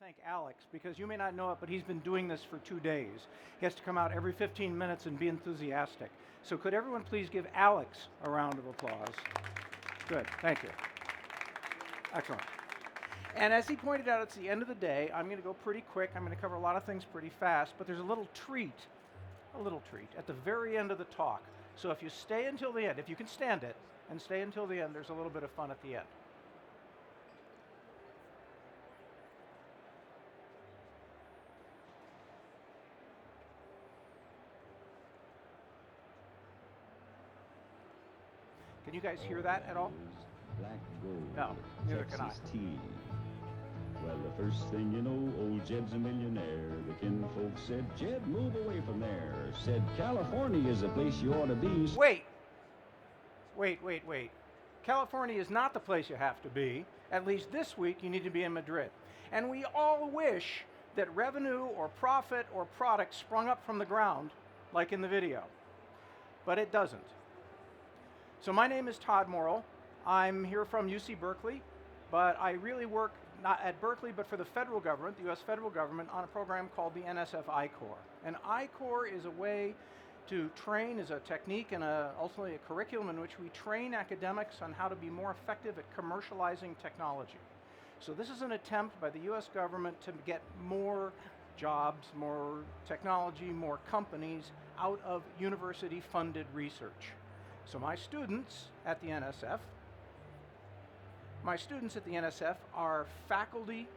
thank Alex, because you may not know it, but he's been doing this for 2 days. He has to come out every 15 minutes and be enthusiastic. So could everyone please give Alex a round of applause? Good, thank you. Excellent. And as he pointed out, it's the end of the day. I'm going to go pretty quick. I'm going to cover a lot of things pretty fast, but there's a little treat at the very end of the talk. So if you stay until the end, if you can stand it, and stay until the end, there's a little bit of fun at the end. Can you guys hear that at all? Black gold. No, neither can I. Texas tea. Well, the first thing you know, old Jed's a millionaire. The kinfolk said, Jed, move away from there. Said, California is a place you ought to be. Wait. California is not the place you have to be. At least this week, you need to be in Madrid. And we all wish that revenue or profit or product sprung up from the ground, like in the video. But it doesn't. So my name is Todd Morrill. I'm here from UC Berkeley, but I really work not at Berkeley, but for the federal government, the US federal government, on a program called the NSF AI Corps. And AI Corps is a way to train, is a technique and ultimately a curriculum in which we train academics on how to be more effective at commercializing technology. So this is an attempt by the US government to get more jobs, more technology, more companies out of university-funded research. So my students at the NSF are faculty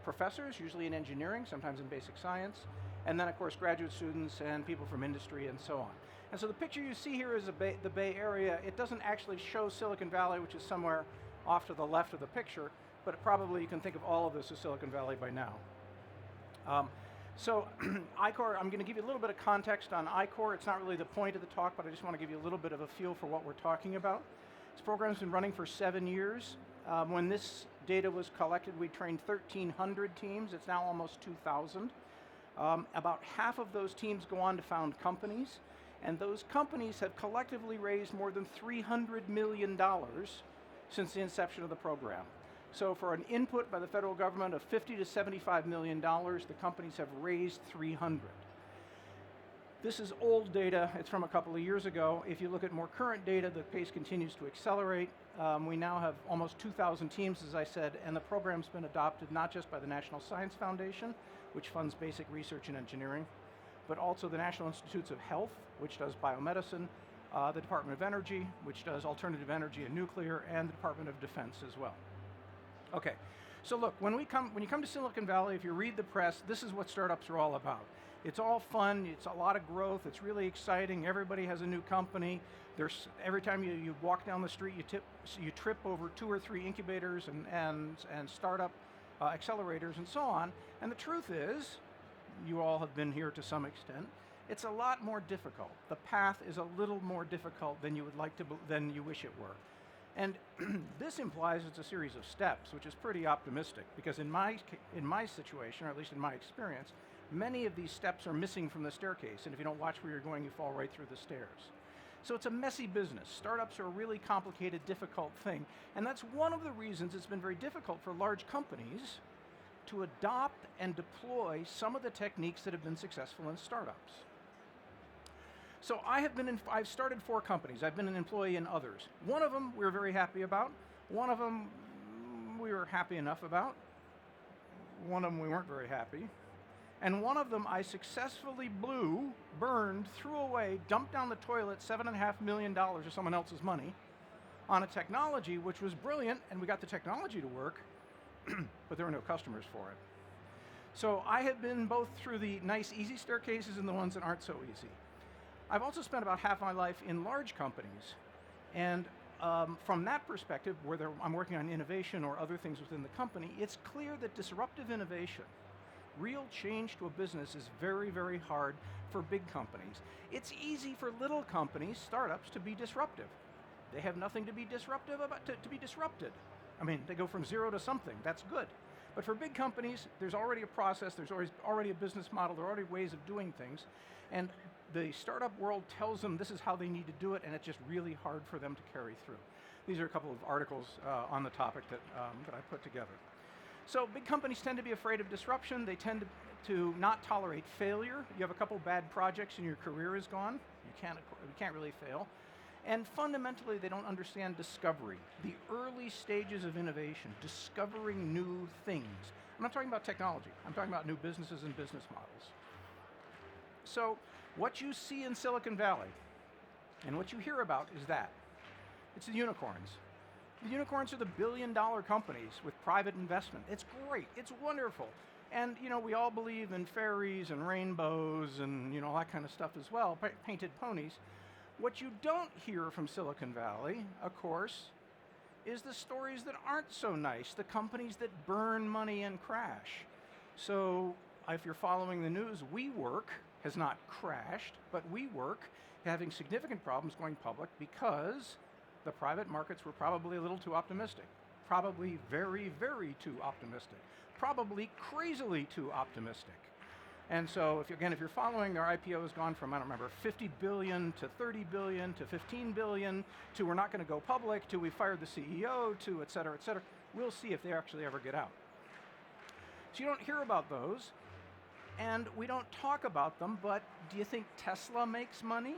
professors, usually in engineering, sometimes in basic science, and then of course graduate students and people from industry and so on. And so the picture you see here is the Bay Area. It doesn't actually show Silicon Valley, which is somewhere off to the left of the picture, but probably you can think of all of this as Silicon Valley by now. So AI Corps, I'm going to give you a little bit of context on AI Corps. It's not really the point of the talk, but I just want to give you a little bit of a feel for what we're talking about. This program's been running for 7 years. When this data was collected, we trained 1,300 teams. It's now almost 2,000. About half of those teams go on to found companies, and those companies have collectively raised more than $300 million since the inception of the program. So for an input by the federal government of $50 to $75 million, the companies have raised 300. This is old data. It's from a couple of years ago. If you look at more current data, the pace continues to accelerate. We now have almost 2,000 teams, as I said, and the program's been adopted not just by the National Science Foundation, which funds basic research and engineering, but also the National Institutes of Health, which does biomedicine, the Department of Energy, which does alternative energy and nuclear, and the Department of Defense as well. Okay, so look, when you come to Silicon Valley, if you read the press, this is what startups are all about. It's all fun, it's a lot of growth, it's really exciting, everybody has a new company. Every time you walk down the street, you trip over 2 or 3 incubators and startup accelerators and so on. And the truth is, you all have been here to some extent, it's a lot more difficult. The path is a little more difficult than you wish it were. And this implies it's a series of steps, which is pretty optimistic, because in my situation, or at least in my experience, many of these steps are missing from the staircase, and if you don't watch where you're going, you fall right through the stairs. So it's a messy business. Startups are a really complicated, difficult thing, and that's one of the reasons it's been very difficult for large companies to adopt and deploy some of the techniques that have been successful in startups. So I've started 4 companies. I've been an employee in others. One of them we were very happy about. One of them we were happy enough about. One of them we weren't very happy. And one of them I successfully burned, threw away, dumped down the toilet $7.5 million of someone else's money on a technology which was brilliant, and we got the technology to work, but there were no customers for it. So I have been both through the nice, easy staircases and the ones that aren't so easy. I've also spent about half my life in large companies, and from that perspective, whether I'm working on innovation or other things within the company, it's clear that disruptive innovation, real change to a business, is very, very hard for big companies. It's easy for little companies, startups, to be disruptive. They have nothing to be disruptive about, to be disrupted. I mean, they go from 0 to something, that's good. But for big companies, there's already a process, there's already a business model, there are already ways of doing things, and the startup world tells them this is how they need to do it, and it's just really hard for them to carry through. These are a couple of articles on the topic that I put together. So big companies tend to be afraid of disruption. They tend to not tolerate failure. You have a couple bad projects and your career is gone. You can't really fail. And fundamentally, they don't understand discovery, the early stages of innovation, discovering new things. I'm not talking about technology. I'm talking about new businesses and business models. So what you see in Silicon Valley and what you hear about is that. It's the unicorns. The unicorns are the billion-dollar companies with private investment. It's great. It's wonderful. And we all believe in fairies and rainbows and all that kind of stuff as well, painted ponies. What you don't hear from Silicon Valley, of course, is the stories that aren't so nice, the companies that burn money and crash. So if you're following the news, WeWork has not crashed, but WeWork having significant problems going public because the private markets were probably a little too optimistic, probably very, very too optimistic, probably crazily too optimistic. And so, if you're following, their IPO has gone from, I don't remember, 50 billion to 30 billion to 15 billion to we're not going to go public to we fired the CEO to et cetera, et cetera. We'll see if they actually ever get out. So you don't hear about those, and we don't talk about them, but do you think Tesla makes money?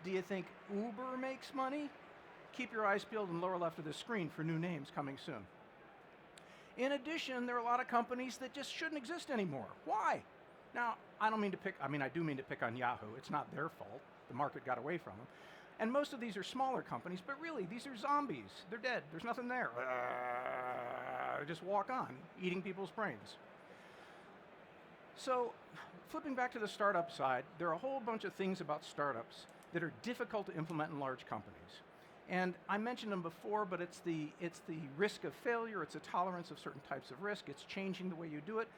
Do you think Uber makes money? Keep your eyes peeled in the lower left of the screen for new names coming soon. In addition, there are a lot of companies that just shouldn't exist anymore. Why? Now, I do mean to pick on Yahoo. It's not their fault. The market got away from them. And most of these are smaller companies, but really, these are zombies. They're dead. There's nothing there. Just walk on, eating people's brains. So, flipping back to the startup side, there are a whole bunch of things about startups that are difficult to implement in large companies. And I mentioned them before, but it's the risk of failure, it's a tolerance of certain types of risk, it's changing the way you do it,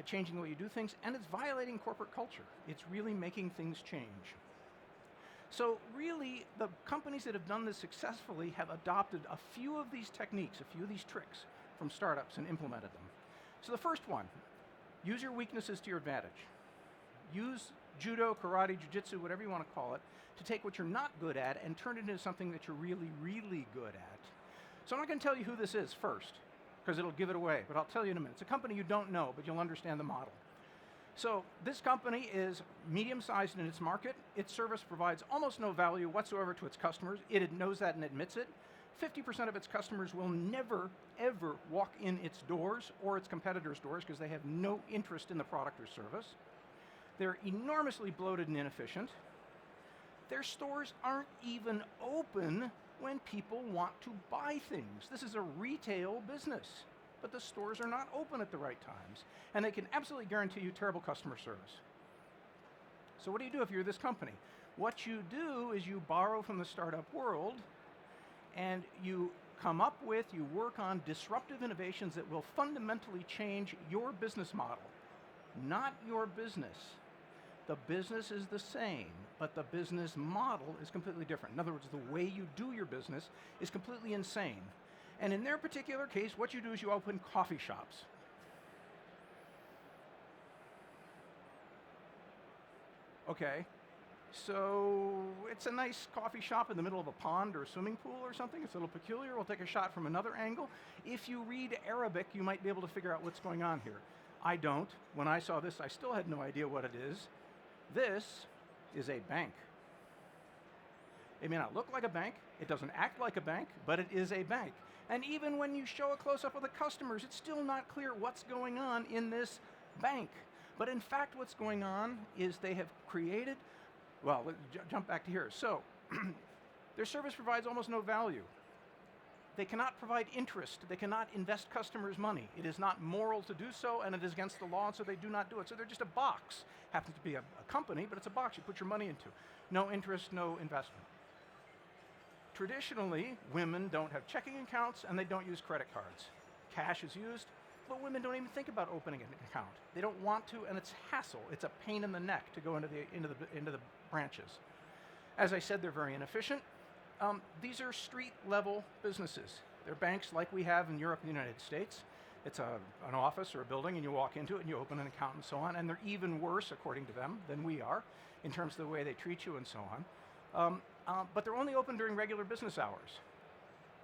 changing the way you do things, and it's violating corporate culture. It's really making things change. So really, the companies that have done this successfully have adopted a few of these techniques, a few of these tricks from startups and implemented them. So the first one, use your weaknesses to your advantage. Use judo, karate, jiu-jitsu, whatever you want to call it, to take what you're not good at and turn it into something that you're really, really good at. So I'm not going to tell you who this is first, because it'll give it away, but I'll tell you in a minute. It's a company you don't know, but you'll understand the model. So this company is medium-sized in its market. Its service provides almost no value whatsoever to its customers. It knows that and admits it. 50% of its customers will never, ever walk in its doors or its competitors' doors because they have no interest in the product or service. They're enormously bloated and inefficient. Their stores aren't even open when people want to buy things. This is a retail business, but the stores are not open at the right times, and they can absolutely guarantee you terrible customer service. So what do you do if you're this company? What you do is you borrow from the startup world, and you work on disruptive innovations that will fundamentally change your business model, not your business. The business is the same, but the business model is completely different. In other words, the way you do your business is completely insane. And in their particular case, what you do is you open coffee shops. Okay, so it's a nice coffee shop in the middle of a pond or a swimming pool or something. It's a little peculiar. We'll take a shot from another angle. If you read Arabic, you might be able to figure out what's going on here. I don't. When I saw this, I still had no idea what it is. This is a bank. It may not look like a bank, it doesn't act like a bank, but it is a bank. And even when you show a close-up of the customers, it's still not clear what's going on in this bank. But in fact, what's going on is they have created, well, let's jump back to here. So, their service provides almost no value. They cannot provide interest. They cannot invest customers' money. It is not moral to do so, and it is against the law, and so they do not do it. So they're just a box. Happens to be a company, but it's a box you put your money into. No interest, no investment. Traditionally, women don't have checking accounts, and they don't use credit cards. Cash is used, but women don't even think about opening an account. They don't want to, and it's hassle. It's a pain in the neck to go into the branches. As I said, they're very inefficient. These are street-level businesses. They're banks like we have in Europe and the United States. It's an office or a building, and you walk into it, and you open an account and so on, and they're even worse, according to them, than we are in terms of the way they treat you and so on. But they're only open during regular business hours.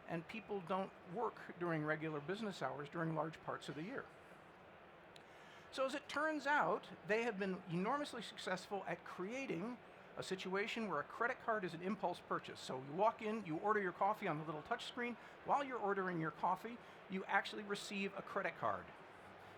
and people don't work during regular business hours during large parts of the year. So as it turns out, they have been enormously successful at creating a situation where a credit card is an impulse purchase. So you walk in, you order your coffee on the little touch screen. While you're ordering your coffee, you actually receive a credit card.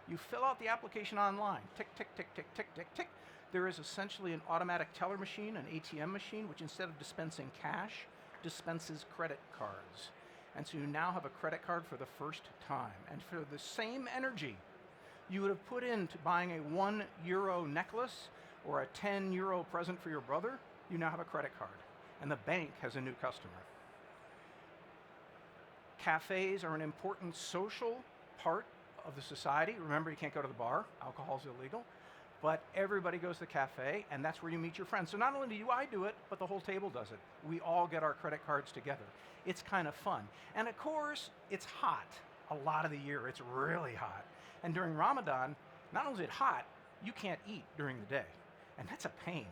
You fill out the application online, tick, tick, tick, tick, tick, tick, tick. There is essentially an automatic teller machine, an ATM machine, which instead of dispensing cash, dispenses credit cards. And so you now have a credit card for the first time. And for the same energy you would have put into buying a €1 necklace or a €10 present for your brother, you now have a credit card. And the bank has a new customer. Cafes are an important social part of the society. Remember, you can't go to the bar. Alcohol's illegal. But everybody goes to the cafe, and that's where you meet your friends. So not only do I do it, but the whole table does it. We all get our credit cards together. It's kind of fun. And of course, it's hot a lot of the year. It's really hot. And during Ramadan, not only is it hot, you can't eat during the day. And that's a pain.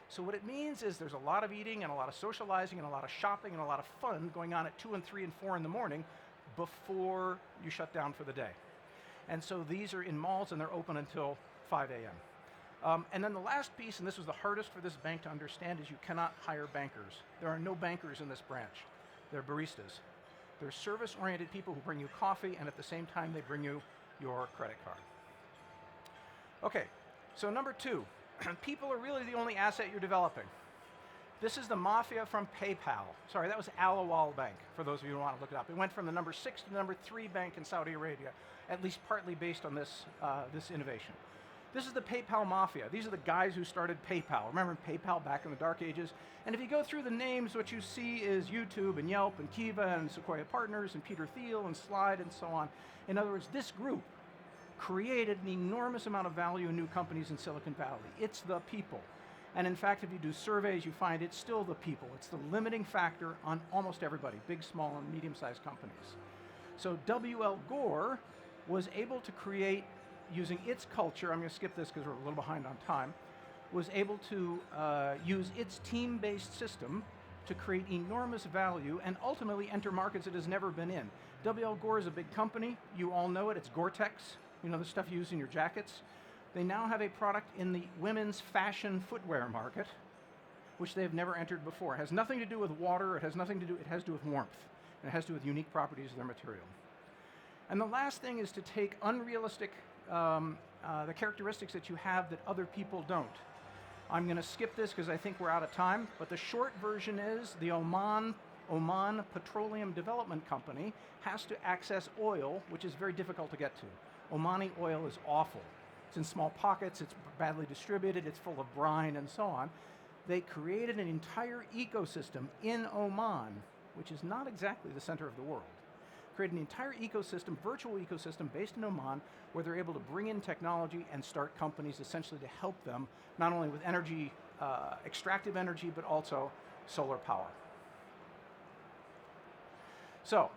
So what it means is there's a lot of eating and a lot of socializing and a lot of shopping and a lot of fun going on at 2 and 3 and 4 in the morning before you shut down for the day. And so these are in malls and they're open until 5 a.m. And then the last piece, and this was the hardest for this bank to understand, is you cannot hire bankers. There are no bankers in this branch. They're baristas. They're service-oriented people who bring you coffee, and at the same time they bring you your credit card. Okay, so number 2, people are really the only asset you're developing. This is the mafia from PayPal. Sorry, that was Al Awal Bank, for those of you who want to look it up. It went from the number 6 to the number 3 bank in Saudi Arabia, at least partly based on this innovation. This is the PayPal mafia. These are the guys who started PayPal. Remember PayPal back in the dark ages? And if you go through the names, what you see is YouTube and Yelp and Kiva and Sequoia Partners and Peter Thiel and Slide and so on. In other words, this group created an enormous amount of value in new companies in Silicon Valley. It's the people. And in fact, if you do surveys, you find it's still the people. It's the limiting factor on almost everybody, big, small, and medium-sized companies. So W.L. Gore was able to create, using its culture, I'm going to skip this because we're a little behind on time, was able to use its team-based system to create enormous value and ultimately enter markets it has never been in. W.L. Gore is a big company. You all know it. It's Gore-Tex, you know, the stuff you use in your jackets. They now have a product in the women's fashion footwear market, which they have never entered before. It has nothing to do with water. It has to do with warmth. And it has to do with unique properties of their material. And the last thing is to take unrealistic, the characteristics that you have that other people don't. I'm going to skip this because I think we're out of time, but the short version is the Oman Petroleum Development Company has to access oil, which is very difficult to get to. Omani oil is awful. It's in small pockets, it's badly distributed, it's full of brine and so on. They created an entire ecosystem in Oman, which is not exactly the center of the world. Created an entire ecosystem, virtual ecosystem based in Oman, where they're able to bring in technology and start companies essentially to help them, not only with energy, extractive energy, but also solar power. So,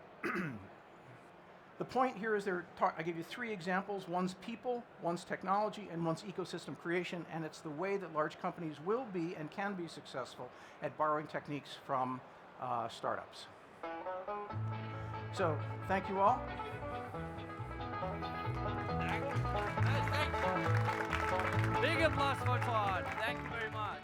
the point here is I give you 3 examples. One's people, one's technology, and one's ecosystem creation, and it's the way that large companies will be and can be successful at borrowing techniques from startups. So, thank you all. Big applause for Todd. Thank you very much.